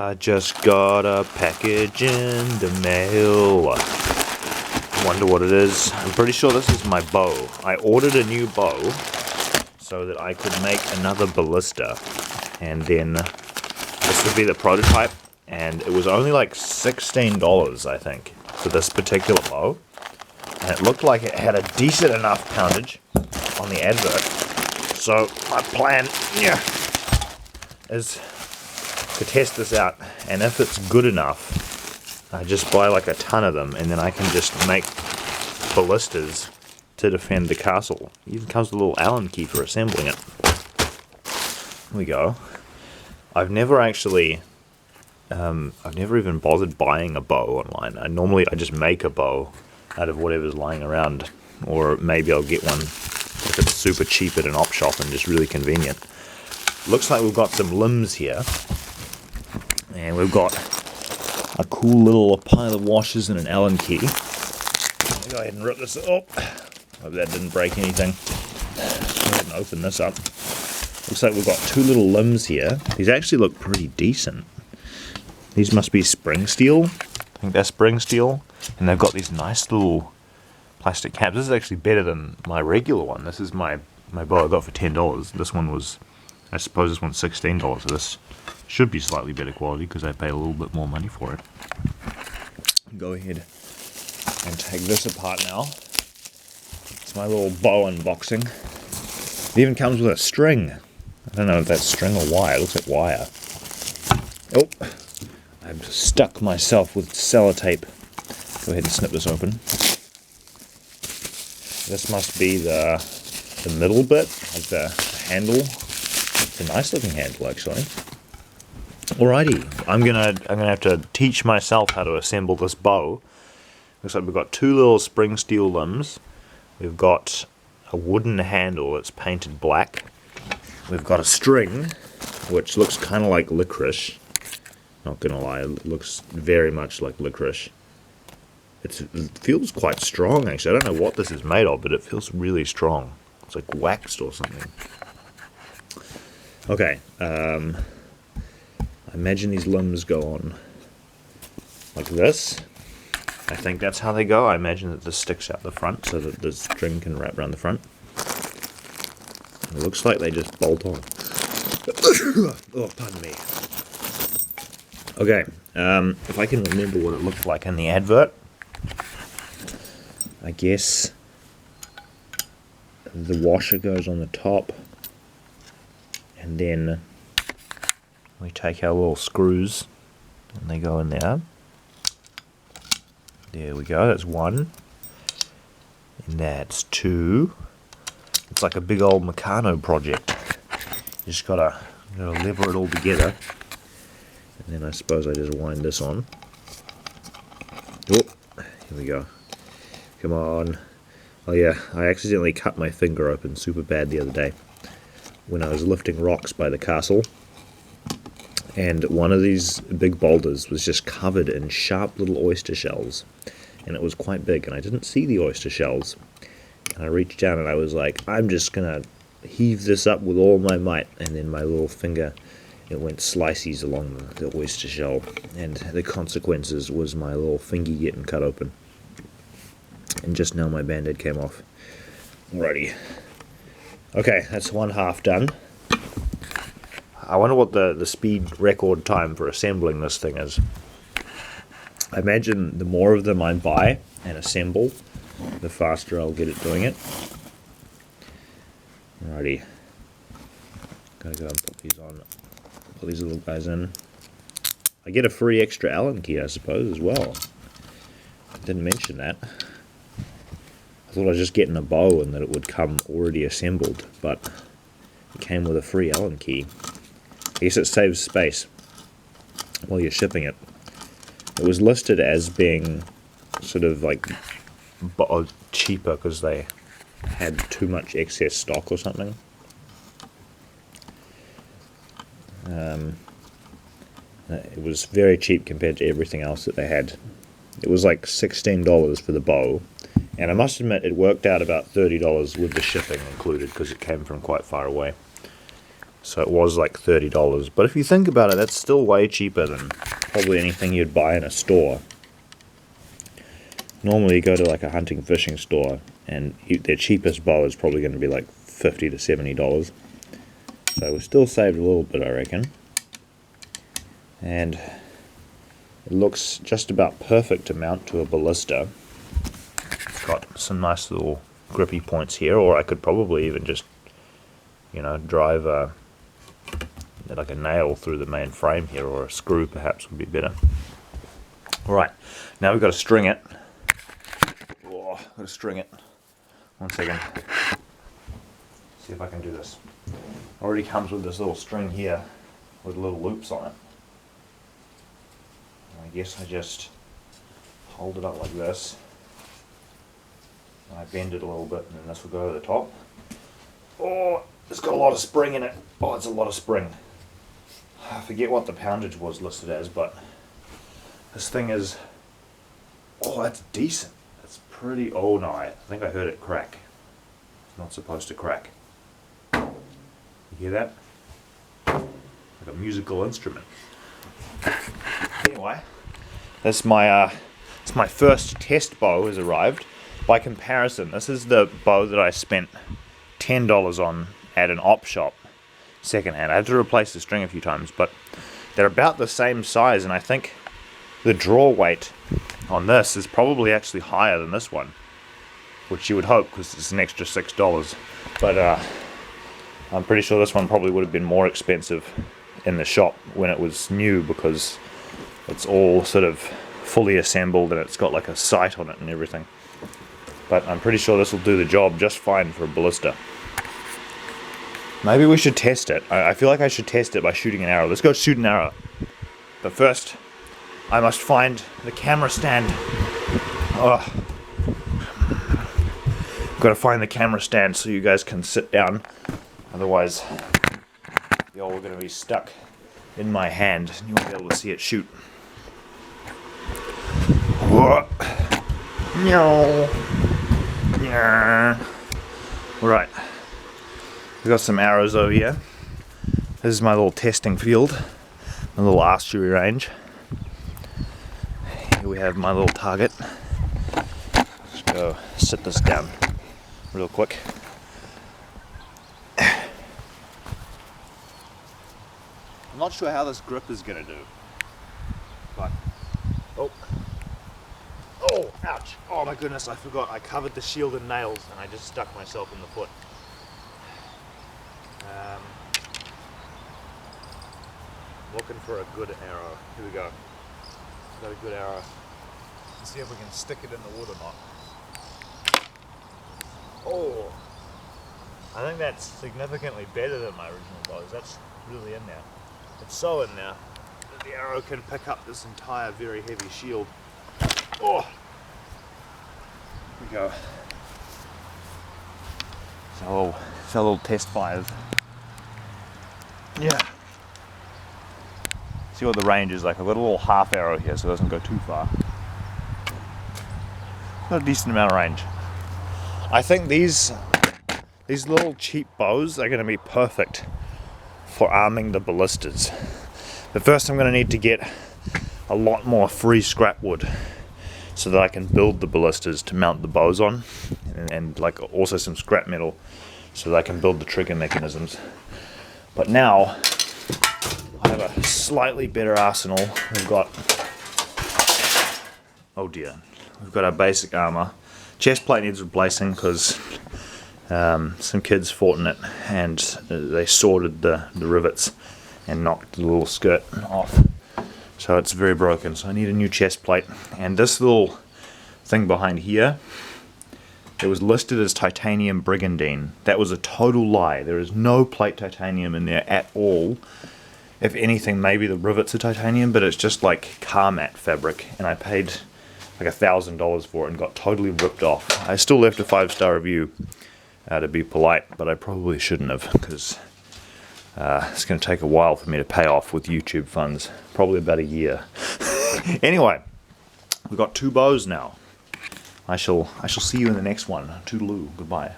I just got a package in the mail. Wonder what it is. I'm pretty sure this is my bow. I ordered a new bow so that I could make another Ballista, and then this would be the prototype, and it was only like $16, I think, for this particular bow, and it looked like it had a decent enough poundage on the advert. So my plan is to test this out, and if it's good enough, I just buy like a ton of them, and then I can just make ballistas to defend the castle. It even comes with a little Allen key for assembling it. There we go. I've never actually, I've never even bothered buying a bow online. I just make a bow out of whatever's lying around, or maybe I'll get one if it's super cheap at an op shop and just really convenient. Looks like we've got some limbs here, and we've got a cool little pile of washers and an Allen key. Let me go ahead and rip this up. Hope that didn't break anything. Go ahead and open this up. Looks like we've got two little limbs here. These actually look pretty decent. These must be spring steel. I think they're spring steel. And they've got these nice little plastic caps. This is actually better than my regular one. This is my bow I got for $10. This one was, I suppose this one's $16. So this should be slightly better quality because I paid a little bit more money for it. Go ahead and take this apart now. It's my little bow unboxing. It even comes with a string. I don't know if that's string or wire. It looks like wire. Oh, I've stuck myself with sellotape. Go ahead and snip this open. This must be the middle bit, like the handle. It's a nice looking handle, actually. Alrighty, I'm gonna have to teach myself how to assemble this bow. Looks like we've got two little spring steel limbs. We've got a wooden handle that's painted black. We've got a string, which looks kind of like licorice. Not gonna lie, it looks very much like licorice. It feels quite strong, actually. I don't know what this is made of, but it feels really strong. It's like waxed or something. Okay, I imagine these limbs go on like this. I think that's how they go. I imagine that this sticks out the front so that the string can wrap around the front. It looks like they just bolt on. Oh, pardon me. Okay, if I can remember what it looked like in the advert, I guess the washer goes on the top, and then we take our little screws and they go in there. There we go, that's one. And that's two. It's like a big old Meccano project. You just gotta lever it all together. And then I suppose I just wind this on. Oh, here we go. Come on. Oh yeah, I accidentally cut my finger open super bad the other day when I was lifting rocks by the castle. And one of these big boulders was just covered in sharp little oyster shells. And it was quite big, and I didn't see the oyster shells. And I reached down and I was like, I'm just gonna heave this up with all my might. And then my little finger, it went slices along the oyster shell. And the consequences was my little fingy getting cut open. And just now my band-aid came off. Alrighty. Okay, that's one half done. I wonder what the speed record time for assembling this thing is. I imagine the more of them I buy and assemble, the faster I'll get at doing it. Alrighty. Gotta go and put these on. Put these little guys in. I get a free extra Allen key, I suppose, as well. I didn't mention that. I thought I was just getting a bow and that it would come already assembled, but it came with a free Allen key. I guess it saves space while you're shipping it. It was listed as being sort of like cheaper because they had too much excess stock or something. It was very cheap compared to everything else that they had. It was like $16 for the bow, and I must admit it worked out about $30 with the shipping included because it came from quite far away. So it was like $30. But if you think about it, that's still way cheaper than probably anything you'd buy in a store. Normally you go to like a hunting fishing store and their cheapest bow is probably going to be like $50 to $70. So we still saved a little bit, I reckon. And it looks just about perfect to mount to a ballista. It's got some nice little grippy points here, or I could probably even just, you know, drive like a nail through the main frame here, or a screw perhaps would be better. Alright, now we've got to string it. Oh, I've got to string it. 1 second. See if I can do this. Already comes with this little string here with little loops on it. I guess I just hold it up like this. And I bend it a little bit, and then this will go to the top. Oh, it's got a lot of spring in it. Oh, it's a lot of spring. I forget what the poundage was listed as, but this thing is... Oh, that's decent. That's pretty... Oh no, I think I heard it crack. It's not supposed to crack. You hear that? Like a musical instrument. Anyway, this my first test bow has arrived. By comparison, this is the bow that I spent $10 on at an op shop, secondhand. I had to replace the string a few times, but they're about the same size, and I think the draw weight on this is probably actually higher than this one, which you would hope because it's an extra $6. But I'm pretty sure this one probably would have been more expensive in the shop when it was new, because it's all sort of fully assembled and it's got like a sight on it and everything. But I'm pretty sure this will do the job just fine for a ballista. Maybe we should test it. I feel like I should test it by shooting an arrow. Let's go shoot an arrow. But first, I must find the camera stand. Oh. Got to find the camera stand so you guys can sit down. Otherwise, y'all are going to be stuck in my hand and you won't be able to see it shoot. Whoa. No. Right, we've got some arrows over here. This is my little testing field, my little archery range. Here we have my little target. Let's go sit this down real quick. I'm not sure how this grip is going to do, but oh, ouch. Oh my goodness, I forgot. I covered the shield in nails and I just stuck myself in the foot. Looking for a good arrow. Here we go. Got a good arrow. Let's see if we can stick it in the wood or not. Oh, I think that's significantly better than my original bows. That's really in there. It's so in there that the arrow can pick up this entire very heavy shield. Oh! Here we go. It's a little test fires. Yeah. See what the range is like. I've got a little half arrow here so it doesn't go too far. Got a decent amount of range. I think these little cheap bows are going to be perfect for arming the ballistas. But first I'm going to need to get a lot more free scrap wood so that I can build the ballistas to mount the bows on, and like also some scrap metal so that I can build the trigger mechanisms. But now I have a slightly better arsenal. We've got, oh dear, we've got our basic armor. Chest plate needs replacing because some kids fought in it and they sorted the rivets and knocked the little skirt off. So it's very broken, so I need a new chest plate. And this little thing behind here, it was listed as titanium brigandine. That was a total lie. There is no plate titanium in there at all. If anything, maybe the rivets are titanium, but it's just like car mat fabric, and I paid like $1,000 for it and got totally ripped off. I still left a 5-star review to be polite, but I probably shouldn't have, because it's going to take a while for me to pay off with YouTube funds. Probably about a year. Anyway, we've got 2 bows now. I shall see you in the next one. Toodaloo. Goodbye.